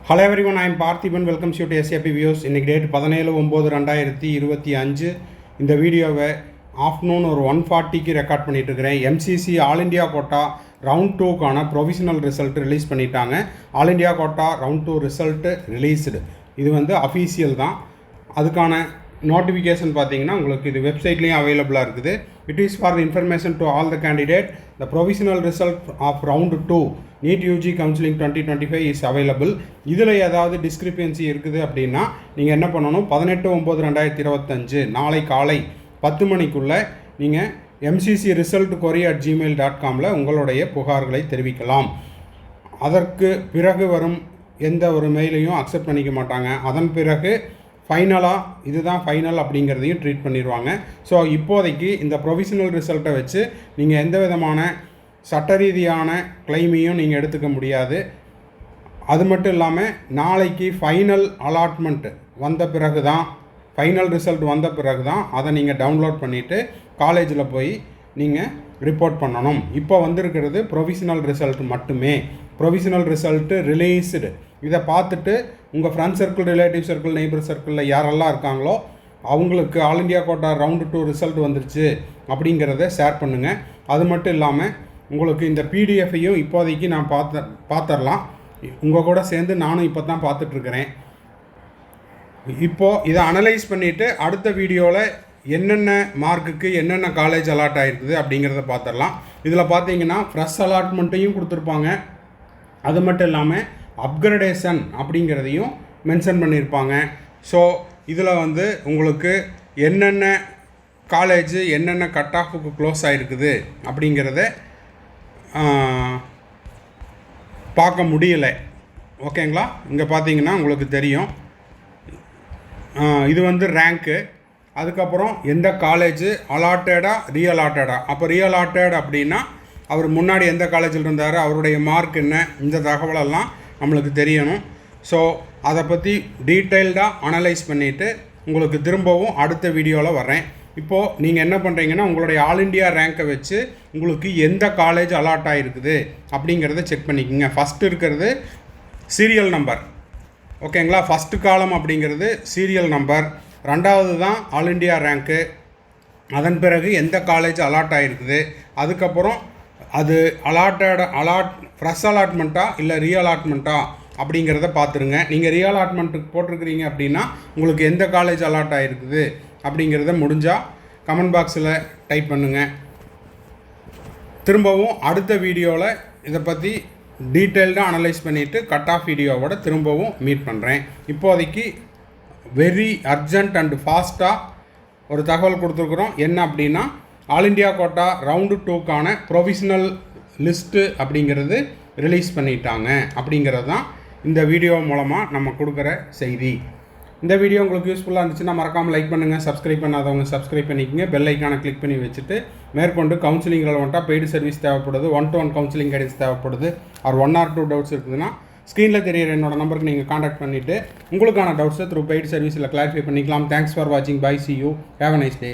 Hello everyone, I am Parthiban. Welcome you to SAP Views. In date 17/9/2025 இந்த வீடியோவை afternoon ஒரு 1:40க்கு record பண்ணிட்டு இருக்கிறேன். MCC all India quota round 2க்கான provisional result release பண்ணிட்டாங்க. All India quota round 2 result released. இது வந்து official தான். அதுக்கான நோட்டிஃபிகேஷன் பார்த்தீங்கன்னா உங்களுக்கு இது வெப்சைட்லேயும் அவைலபிளாக இருக்குது. It is for the information to all the candidate. The provisional result of round 2 NEET UG counselling 2025 is available. இதில் ஏதாவது டிஸ்கிரிப்பன்சி இருக்குது அப்படின்னா நீங்கள் என்ன பண்ணணும், 18/9/2025 நாளை காலை 10 மணிக்குள்ளே நீங்கள் MCC ரிசல்ட் query@gmail.comல உங்களுடைய புகார்களை தெரிவிக்கலாம். அதற்கு பிறகு வரும் எந்த ஒரு மெயிலையும் அக்செப்ட் பண்ணிக்க மாட்டாங்க. அதன் பிறகு ஃபைனலாக இதுதான் ஃபைனல் அப்படிங்கிறதையும் ட்ரீட் பண்ணிடுவாங்க. ஸோ இப்போதைக்கு இந்த ப்ரொவிஷனல் ரிசல்ட்டை வச்சு நீங்கள் எந்த விதமான சட்ட ரீதியான கிளைமையும் நீங்கள் எடுத்துக்க முடியாது. அது மட்டும் இல்லாமல் நாளைக்கு ஃபைனல் அலாட்மெண்ட் வந்த பிறகு தான், ஃபைனல் ரிசல்ட் வந்த பிறகு தான் அதை நீங்கள் டவுன்லோட் பண்ணிவிட்டு காலேஜில் போய் நீங்கள் ரிப்போர்ட் பண்ணணும். இப்போ வந்திருக்கிறது ப்ரொவிஷனல் ரிசல்ட் மட்டுமே. Provisional result released. இதை பார்த்துட்டு உங்கள் friend circle, relative circle, neighbour சர்க்கிளில் யாரெல்லாம் இருக்காங்களோ அவங்களுக்கு all India quota round 2 result வந்துருச்சு அப்படிங்கிறத ஷேர் பண்ணுங்கள். அது மட்டும் இல்லாமல் உங்களுக்கு இந்த பிடிஎஃப்பையும் இப்போதைக்கு நான் பார்த்துடலாம். உங்கள் கூட சேர்ந்து நானும் இப்போ தான் பார்த்துட்ருக்கிறேன். இப்போது இதை அனலைஸ் பண்ணிவிட்டு அடுத்த வீடியோவில் என்னென்ன மார்க்குக்கு என்னென்ன காலேஜ் அலாட் ஆகிருக்குது அப்படிங்கிறத பார்த்துடலாம். இதில் பார்த்தீங்கன்னா ஃப்ரெஷ் அலாட்மெண்ட்டையும் கொடுத்துருப்பாங்க. அது மட்டும் இல்லாமல் அப்கிரேடேஷன் அப்படிங்கிறதையும் மென்ஷன் பண்ணியிருப்பாங்க. ஸோ இதில் வந்து உங்களுக்கு என்னென்ன காலேஜ் என்னென்ன கட் ஆஃபுக்கு க்ளோஸ் ஆகிருக்குது அப்படிங்கிறத பார்க்க முடியலை. ஓகேங்களா? இங்கே பார்த்தீங்கன்னா உங்களுக்கு தெரியும். இது வந்து ரேங்க்கு. அதுக்கப்புறம் எந்த காலேஜ் அலாட்டடா ரீஅலாட்டடா. அப்போ ரீஅலாட்டட் அப்படின்னா அவர் முன்னாடி எந்த காலேஜில் இருந்தார், அவருடைய மார்க் என்ன, இந்த தகவலெல்லாம் நம்மளுக்கு தெரியணும். ஸோ அதை பற்றி டீட்டெயில்டாக அனலைஸ் பண்ணிவிட்டு உங்களுக்கு திரும்பவும் அடுத்த வீடியோவில் வரேன். இப்போது நீங்கள் என்ன பண்ணுறீங்கன்னா உங்களுடைய ஆல் இண்டியா ரேங்கை வச்சு உங்களுக்கு எந்த காலேஜ் அலாட் ஆகிருக்குது அப்படிங்கிறத செக் பண்ணிக்கோங்க. ஃபஸ்ட்டு இருக்கிறது சீரியல் நம்பர். ஓகேங்களா? ஃபஸ்ட்டு காலம் அப்படிங்கிறது சீரியல் நம்பர். ரெண்டாவது தான் ஆல் இண்டியா ரேங்க்கு. அதன் பிறகு எந்த காலேஜ் அலாட் ஆகிருக்குது. அதுக்கப்புறம் அது ஃப்ரெஷ் அலாட்மெண்ட்டா இல்லை ரீஅலாட்மெண்ட்டா அப்படிங்கிறத பார்த்துருங்க. நீங்கள் ரீஅலாட்மெண்ட்டுக்கு போட்டிருக்கிறீங்க அப்படின்னா உங்களுக்கு எந்த காலேஜ் அலாட் ஆகிருக்குது அப்படிங்கிறத முடிஞ்சால் கமெண்ட் பாக்ஸில் டைப் பண்ணுங்கள். திரும்பவும் அடுத்த வீடியோவில் இதை பற்றி டீட்டெயில்டாக அனலைஸ் பண்ணிவிட்டு கட் ஆஃப் வீடியோவோட திரும்பவும் மீட் பண்ணுறேன். இப்போதைக்கு வெரி அர்ஜெண்ட் அண்ட் ஃபாஸ்ட்டாக ஒரு தகவல் கொடுத்துருக்குறோம். என்ன அப்படின்னா ஆல் இண்டியா கோட்டா ரவுண்டு 2க்கான ப்ரொவிஷனல் லிஸ்ட்டு அப்படிங்கிறது ரிலீஸ் பண்ணிட்டாங்க அப்படிங்கிறது தான் இந்த வீடியோ மூலமாக நம்ம கொடுக்குற செய்தி. இந்த வீடியோ உங்களுக்கு யூஸ்ஃபுல்லாக இருந்துச்சுன்னா மறக்காமல் லைக் பண்ணுங்கள். சப்ஸ்கிரைப் பண்ணாதவங்க சப்ஸ்கிரைப் பண்ணிக்கோங்க. பெல் ஐக்கானை கிளிக் பண்ணி வச்சுட்டு மேற்கொண்டு கவுன்சிலிங் ரெலவெண்ட்டாக பெய்டு சர்வீஸ் தேவைப்படுது, 1-to-1 கவுன்சிலிங் கைடன்ஸ் தேவைப்படுது, ஆர் 1 or 2 டவுட்ஸ் இருக்குதுன்னா ஸ்க்ரீனில் தெரியிற என்னோட நம்பருக்கு நீங்கள் காண்டாக்ட் பண்ணிவிட்டு உங்களுக்கான டவுட்ஸை த்ரூ பெய்டு சர்வீஸில் கிளாரிஃபை பண்ணிக்கலாம். தேங்க்ஸ் ஃபார் வாட்சிங். Bye. See you. Have a nice day.